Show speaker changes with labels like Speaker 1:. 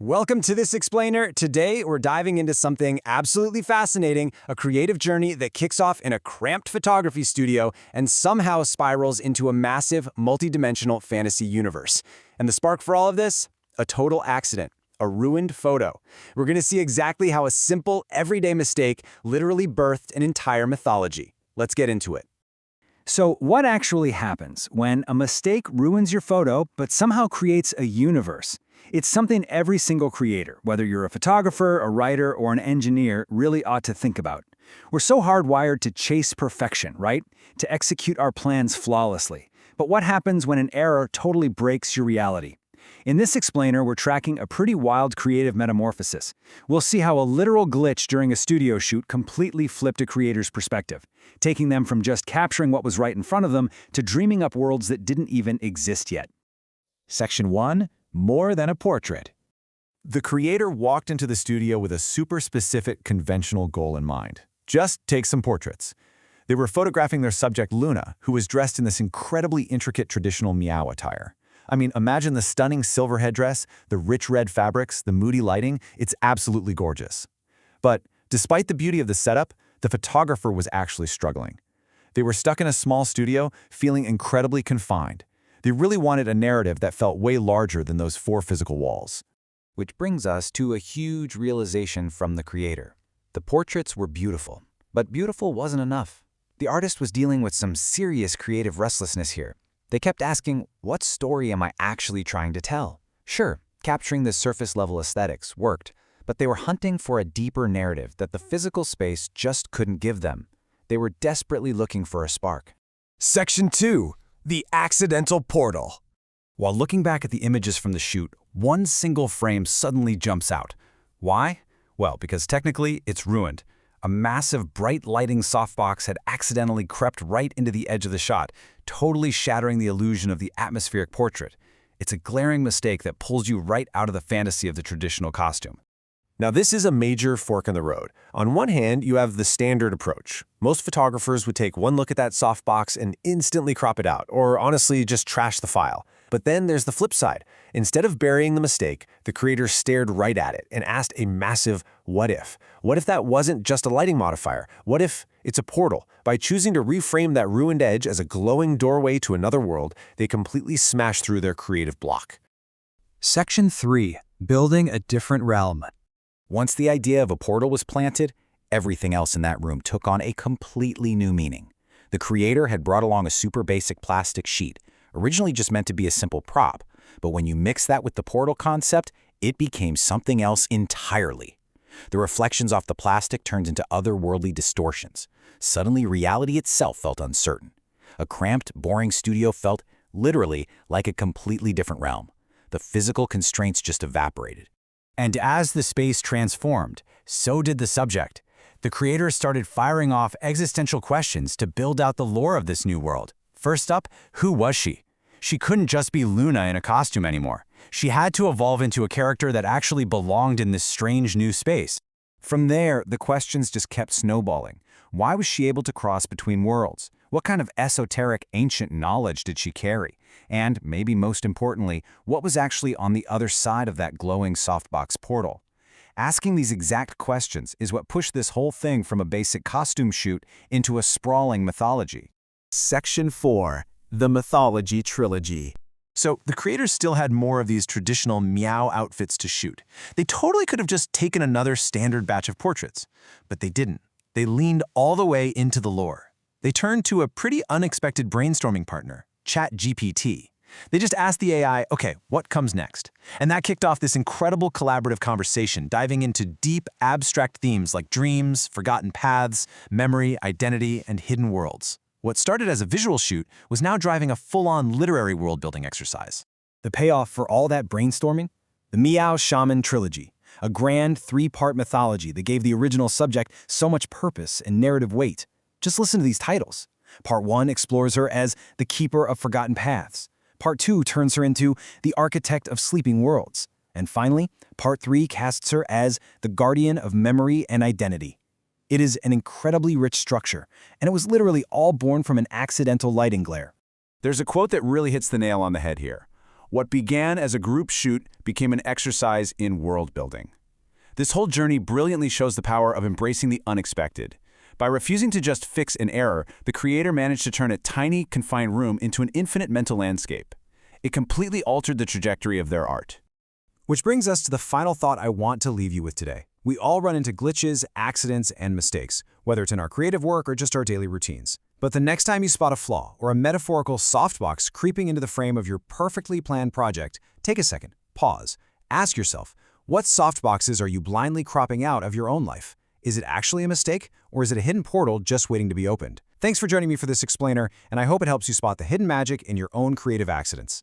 Speaker 1: Welcome to this explainer. Today, we're diving into something absolutely fascinating, a creative journey that kicks off in a cramped photography studio and somehow spirals into a massive, multidimensional fantasy universe. And the spark for all of this? A total accident, a ruined photo. We're going to see exactly how a simple, everyday mistake literally birthed an entire mythology. Let's get into it.
Speaker 2: So what actually happens when a mistake ruins your photo but somehow creates a universe? It's something every single creator, whether you're a photographer, a writer, or an engineer, really ought to think about. We're so hardwired to chase perfection, right? To execute our plans flawlessly. But what happens when an error totally breaks your reality? In this explainer, we're tracking a pretty wild creative metamorphosis. We'll see how a literal glitch during a studio shoot completely flipped a creator's perspective, taking them from just capturing what was right in front of them to dreaming up worlds that didn't even exist yet.
Speaker 3: Section 1. More than a portrait. The creator walked into the studio with a super specific conventional goal in mind. Just take some portraits. They were photographing their subject Luna, who was dressed in this incredibly intricate traditional meow attire. I mean, imagine the stunning silver headdress, the rich red fabrics, the moody lighting. It's absolutely gorgeous. But despite the beauty of the setup, the photographer was actually struggling. They were stuck in a small studio, feeling incredibly confined. They really wanted a narrative that felt way larger than those 4 physical walls.
Speaker 4: Which brings us to a huge realization from the creator. The portraits were beautiful, but beautiful wasn't enough. The artist was dealing with some serious creative restlessness here. They kept asking, what story am I actually trying to tell? Sure, capturing the surface-level aesthetics worked, but they were hunting for a deeper narrative that the physical space just couldn't give them. They were desperately looking for a spark.
Speaker 5: Section 2. The accidental portal.
Speaker 2: While looking back at the images from the shoot, one single frame suddenly jumps out. Why? Well, because technically, it's ruined. A massive, bright lighting softbox had accidentally crept right into the edge of the shot, totally shattering the illusion of the atmospheric portrait. It's a glaring mistake that pulls you right out of the fantasy of the traditional costume.
Speaker 1: Now, this is a major fork in the road. On one hand, you have the standard approach. Most photographers would take one look at that softbox and instantly crop it out, or honestly, just trash the file. But then there's the flip side. Instead of burying the mistake, the creator stared right at it and asked a massive what if. What if that wasn't just a lighting modifier? What if it's a portal? By choosing to reframe that ruined edge as a glowing doorway to another world, they completely smashed through their creative block.
Speaker 2: Section 3. Building a different realm.
Speaker 4: Once the idea of a portal was planted, everything else in that room took on a completely new meaning. The creator had brought along a super basic plastic sheet, originally just meant to be a simple prop, but when you mix that with the portal concept, it became something else entirely. The reflections off the plastic turned into otherworldly distortions. Suddenly, reality itself felt uncertain. A cramped, boring studio felt, literally, like a completely different realm. The physical constraints just evaporated.
Speaker 2: And as the space transformed, so did the subject. The creator started firing off existential questions to build out the lore of this new world. First up, who was she? She couldn't just be Luna in a costume anymore. She had to evolve into a character that actually belonged in this strange new space. From there, the questions just kept snowballing. Why was she able to cross between worlds? What kind of esoteric ancient knowledge did she carry? And, maybe most importantly, what was actually on the other side of that glowing softbox portal? Asking these exact questions is what pushed this whole thing from a basic costume shoot into a sprawling mythology.
Speaker 5: Section 4. The Mythology Trilogy.
Speaker 1: So the creators still had more of these traditional meow outfits to shoot. They totally could have just taken another standard batch of portraits, but they didn't. They leaned all the way into the lore. They turned to a pretty unexpected brainstorming partner, ChatGPT. They just asked the AI, okay, what comes next? And that kicked off this incredible collaborative conversation, diving into deep, abstract themes like dreams, forgotten paths, memory, identity, and hidden worlds. What started as a visual shoot was now driving a full-on literary world-building exercise.
Speaker 2: The payoff for all that brainstorming? The Meow Shaman Trilogy, a grand 3-part mythology that gave the original subject so much purpose and narrative weight. Just listen to these titles. Part 1 explores her as the Keeper of Forgotten Paths. Part 2 turns her into the Architect of Sleeping Worlds. And finally, Part 3 casts her as the Guardian of Memory and Identity. It is an incredibly rich structure, and it was literally all born from an accidental lighting glare.
Speaker 3: There's a quote that really hits the nail on the head here. What began as a group shoot became an exercise in world building. This whole journey brilliantly shows the power of embracing the unexpected. By refusing to just fix an error, the creator managed to turn a tiny, confined room into an infinite mental landscape. It completely altered the trajectory of their art.
Speaker 1: Which brings us to the final thought I want to leave you with today. We all run into glitches, accidents, and mistakes, whether it's in our creative work or just our daily routines. But the next time you spot a flaw or a metaphorical softbox creeping into the frame of your perfectly planned project, take a second, pause, ask yourself, what softboxes are you blindly cropping out of your own life? Is it actually a mistake, or is it a hidden portal just waiting to be opened? Thanks for joining me for this explainer, and I hope it helps you spot the hidden magic in your own creative accidents.